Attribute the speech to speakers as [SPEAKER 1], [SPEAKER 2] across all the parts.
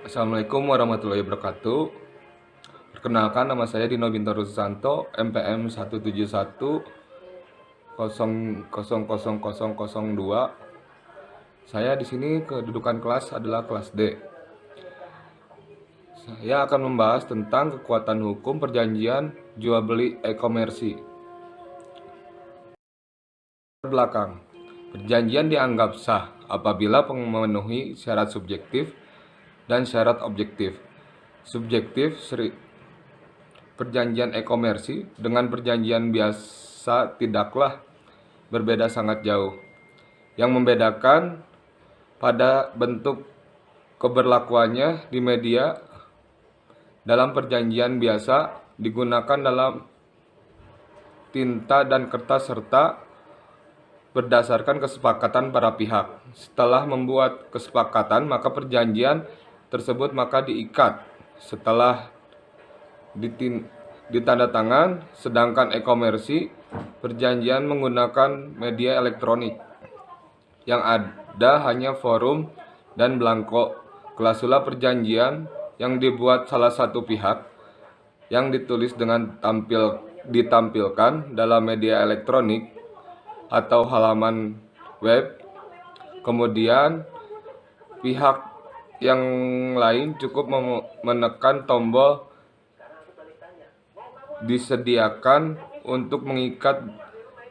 [SPEAKER 1] Assalamualaikum warahmatullahi wabarakatuh. Perkenalkan, nama saya Dino Bintaro Susanto, MPM 17100000002. Saya di sini kedudukan kelas adalah kelas D. Saya akan membahas tentang kekuatan hukum perjanjian jual beli e-komersi. Belakang. Perjanjian dianggap sah apabila memenuhi syarat subjektif dan syarat objektif. Subjektif, perjanjian e-komersi dengan perjanjian biasa tidaklah berbeda sangat jauh. Yang membedakan pada bentuk keberlakuannya di media. Dalam perjanjian biasa digunakan dalam tinta dan kertas serta berdasarkan kesepakatan para pihak. Setelah membuat kesepakatan, maka perjanjian tersebut diikat setelah ditandatangan. Sedangkan e-komersi, perjanjian menggunakan media elektronik yang ada hanya forum dan belangko. Klausula perjanjian yang dibuat salah satu pihak yang ditulis dengan ditampilkan dalam media elektronik atau halaman web. Kemudian pihak yang lain cukup menekan tombol disediakan untuk mengikat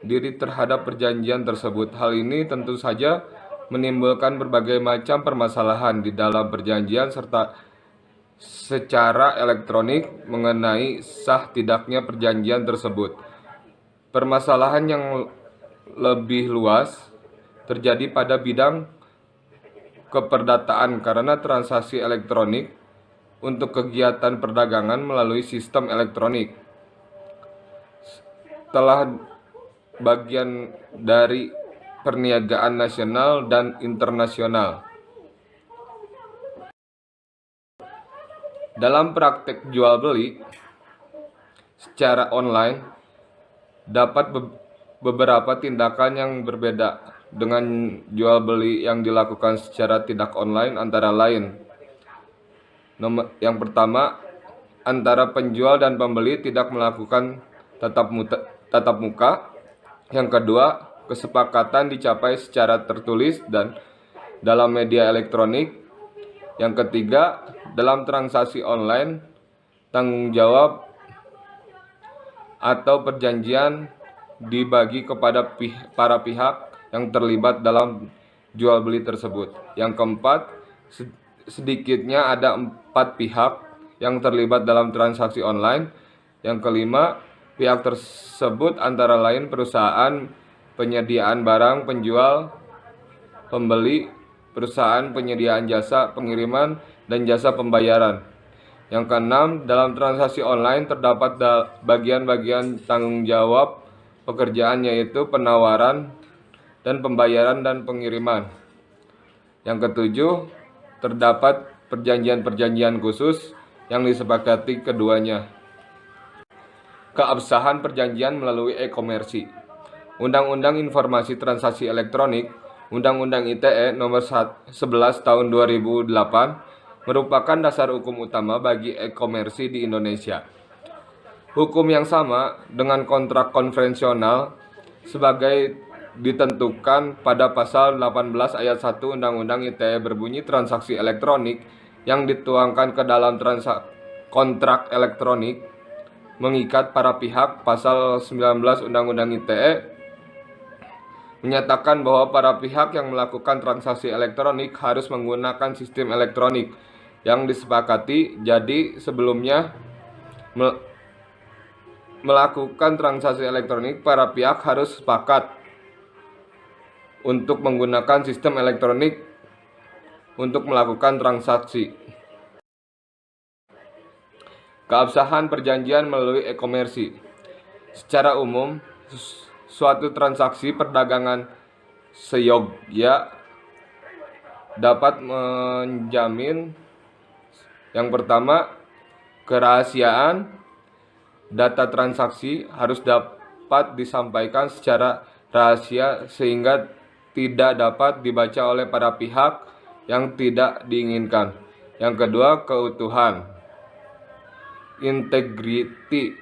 [SPEAKER 1] diri terhadap perjanjian tersebut. Hal ini tentu saja menimbulkan berbagai macam permasalahan di dalam perjanjian serta secara elektronik mengenai sah tidaknya perjanjian tersebut. Permasalahan yang lebih luas terjadi pada bidang keperdataan karena transaksi elektronik untuk kegiatan perdagangan melalui sistem elektronik telah bagian dari perniagaan nasional dan internasional. Dalam praktek jual beli secara online dapat beberapa tindakan yang berbeda dengan jual beli yang dilakukan secara tidak online, antara lain: yang pertama, antara penjual dan pembeli tidak melakukan tatap muka. Yang kedua, kesepakatan dicapai secara tertulis dan dalam media elektronik. Yang ketiga, dalam transaksi online, tanggung jawab atau perjanjian dibagi kepada para pihak yang terlibat dalam jual beli tersebut. Yang keempat, sedikitnya ada 4 pihak yang terlibat dalam transaksi online. Yang kelima, pihak tersebut antara lain perusahaan penyediaan barang, penjual, pembeli, perusahaan penyediaan jasa pengiriman, dan jasa pembayaran. Yang keenam, dalam transaksi online terdapat bagian-bagian tanggung jawab pekerjaan, yaitu penawaran dan pembayaran dan pengiriman. Yang ketujuh, terdapat perjanjian-perjanjian khusus yang disepakati keduanya. Keabsahan perjanjian melalui e-komersi. Undang-Undang Informasi Transaksi Elektronik Undang-Undang ITE Nomor 11 Tahun 2008 merupakan dasar hukum utama bagi e-komersi di Indonesia. Hukum yang sama dengan kontrak konvensional sebagai ditentukan pada pasal 18 ayat 1 Undang-Undang ITE berbunyi, transaksi elektronik yang dituangkan ke dalam kontrak elektronik mengikat para pihak. Pasal 19 Undang-Undang ITE menyatakan bahwa para pihak yang melakukan transaksi elektronik harus menggunakan sistem elektronik yang disepakati. Jadi sebelumnya melakukan transaksi elektronik, para pihak harus sepakat untuk menggunakan sistem elektronik untuk melakukan transaksi. Keabsahan perjanjian melalui e-komersi. Secara umum, suatu transaksi perdagangan seyogyanya dapat menjamin: yang pertama, kerahasiaan. Data transaksi harus dapat disampaikan secara rahasia sehingga tidak dapat dibaca oleh para pihak yang tidak diinginkan. Yang kedua, keutuhan, integrity.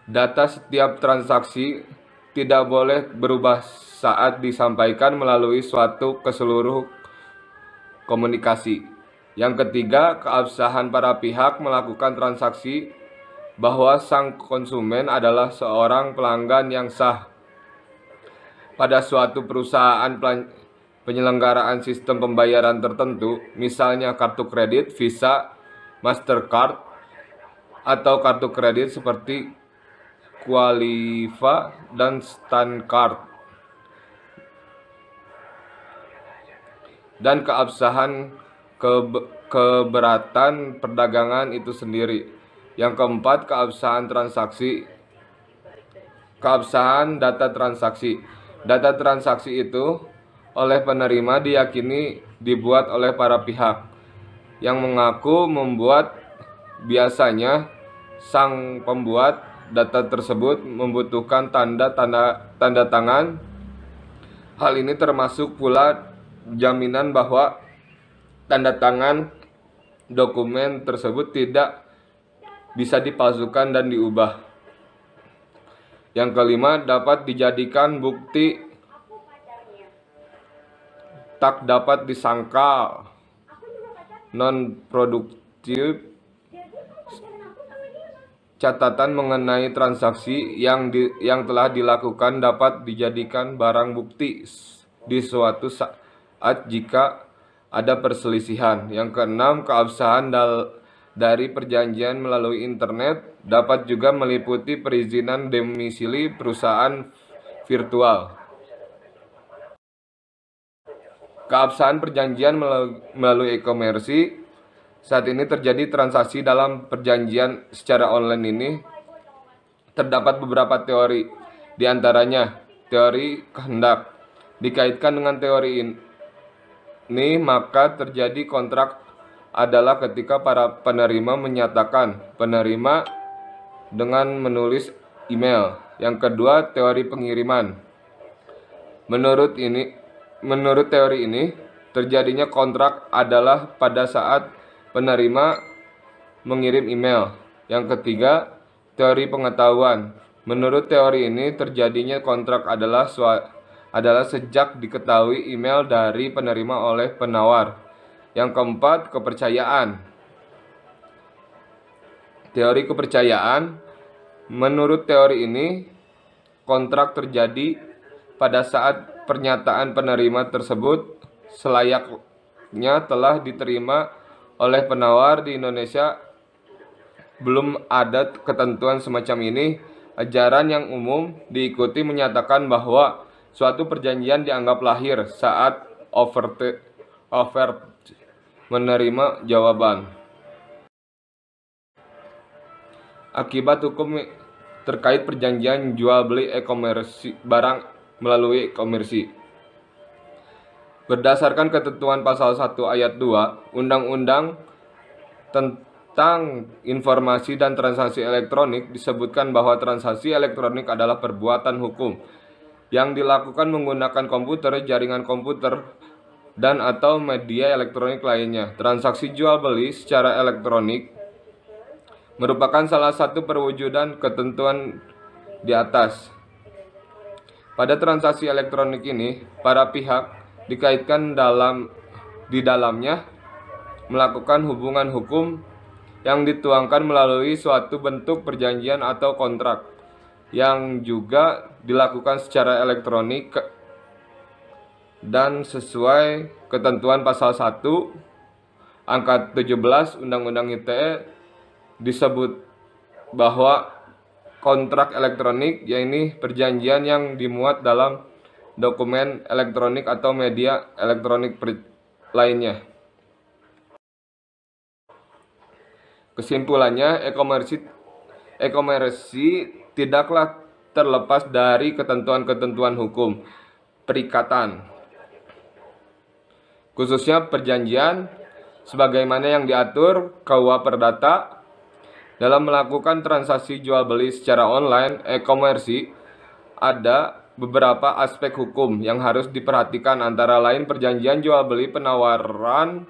[SPEAKER 1] Data setiap transaksi tidak boleh berubah saat disampaikan melalui suatu keseluruh komunikasi. Yang ketiga, keabsahan para pihak melakukan transaksi, bahwa sang konsumen adalah seorang pelanggan yang sah pada suatu perusahaan penyelenggaraan sistem pembayaran tertentu, misalnya kartu kredit, Visa, Mastercard, atau kartu kredit seperti Qualifa dan Stancard. Dan keabsahan keberatan perdagangan itu sendiri. Yang keempat, keabsahan transaksi. Keabsahan data transaksi. Data transaksi itu oleh penerima diyakini dibuat oleh para pihak yang mengaku membuat. Biasanya sang pembuat data tersebut membutuhkan tanda tangan. Hal ini termasuk pula jaminan bahwa tanda tangan dokumen tersebut tidak bisa dipalsukan dan diubah. Yang kelima, dapat dijadikan bukti tak dapat disangkal, non-produktif. Catatan mengenai transaksi yang telah dilakukan dapat dijadikan barang bukti di suatu saat jika ada perselisihan. Yang keenam, keabsahan dari perjanjian melalui internet dapat juga meliputi perizinan domisili perusahaan virtual. Keabsahan perjanjian melalui e-commerce. Saat ini terjadi transaksi dalam perjanjian secara online ini. Terdapat beberapa teori, di antaranya teori kehendak. Dikaitkan dengan teori ini, maka terjadi kontrak adalah ketika para penerima menyatakan penerima dengan menulis email. Yang kedua, teori pengiriman. Menurut teori ini, terjadinya kontrak adalah pada saat penerima mengirim email. Yang ketiga, teori pengetahuan. Menurut teori ini, terjadinya kontrak adalah sejak diketahui email dari penerima oleh penawar. Yang keempat, kepercayaan. Teori kepercayaan. Menurut teori ini, kontrak terjadi pada saat pernyataan penerima tersebut selayaknya telah diterima oleh penawar. Di Indonesia belum ada ketentuan semacam ini. Ajaran yang umum diikuti menyatakan bahwa suatu perjanjian dianggap lahir saat offer menerima jawaban. Akibat hukum terkait perjanjian jual beli e-commerce barang melalui e-commerce. Berdasarkan ketentuan pasal 1 ayat 2 Undang-Undang tentang Informasi dan Transaksi Elektronik disebutkan bahwa transaksi elektronik adalah perbuatan hukum yang dilakukan menggunakan komputer, jaringan komputer, dan atau media elektronik lainnya. Transaksi jual beli secara elektronik merupakan salah satu perwujudan ketentuan di atas. Pada transaksi elektronik ini, para pihak dikaitkan di dalamnya melakukan hubungan hukum yang dituangkan melalui suatu bentuk perjanjian atau kontrak yang juga dilakukan secara elektronik dan sesuai ketentuan pasal 1 angka 17 Undang-Undang ITE disebut bahwa kontrak elektronik yaitu perjanjian yang dimuat dalam dokumen elektronik atau media elektronik lainnya. Kesimpulannya, e-commerce tidaklah terlepas dari ketentuan-ketentuan hukum perikatan, khususnya perjanjian sebagaimana yang diatur KUH Perdata. Dalam melakukan transaksi jual beli secara online, e-commerce ada beberapa aspek hukum yang harus diperhatikan, antara lain perjanjian jual beli, penawaran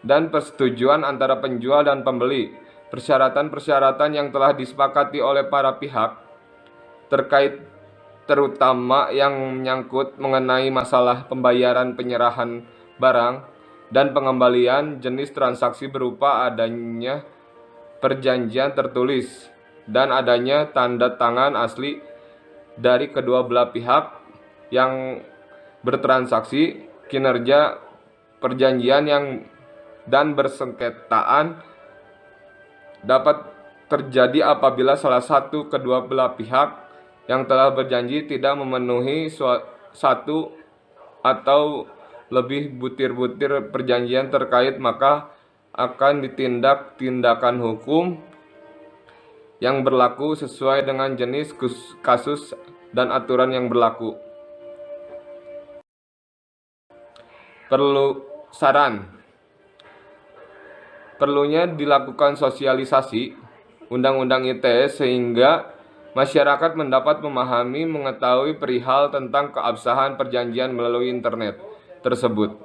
[SPEAKER 1] dan persetujuan antara penjual dan pembeli. Persyaratan-persyaratan yang telah disepakati oleh para pihak terkait terutama yang menyangkut mengenai masalah pembayaran penyerahan barang dan pengembalian jenis transaksi berupa adanya perjanjian tertulis dan adanya tanda tangan asli dari kedua belah pihak yang bertransaksi. Kinerja perjanjian dan bersengketaan dapat terjadi apabila salah satu kedua belah pihak yang telah berjanji tidak memenuhi satu atau lebih butir-butir perjanjian terkait, maka akan ditindak tindakan hukum yang berlaku sesuai dengan jenis kasus dan aturan yang berlaku. Perlunya dilakukan sosialisasi Undang-Undang ITE sehingga masyarakat mendapat memahami, mengetahui perihal tentang keabsahan perjanjian melalui internet tersebut.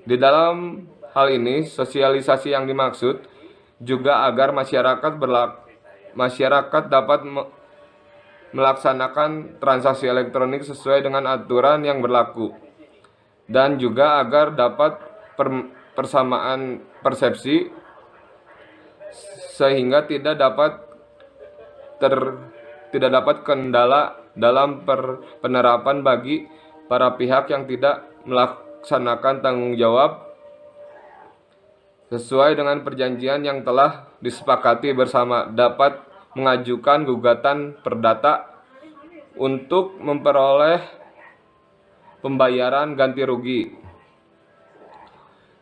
[SPEAKER 1] Di dalam hal ini, sosialisasi yang dimaksud juga agar masyarakat dapat melaksanakan transaksi elektronik sesuai dengan aturan yang berlaku, dan juga agar dapat persamaan persepsi sehingga tidak dapat kendala dalam penerapan bagi para pihak yang tidak melaksanakan tanggung jawab sesuai dengan perjanjian yang telah disepakati bersama, dapat mengajukan gugatan perdata untuk memperoleh pembayaran ganti rugi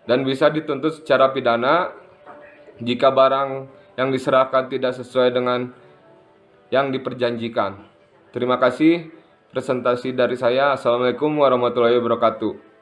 [SPEAKER 1] dan bisa dituntut secara pidana jika barang yang diserahkan tidak sesuai dengan yang diperjanjikan. Terima kasih. Presentasi dari saya. Assalamualaikum warahmatullahi wabarakatuh.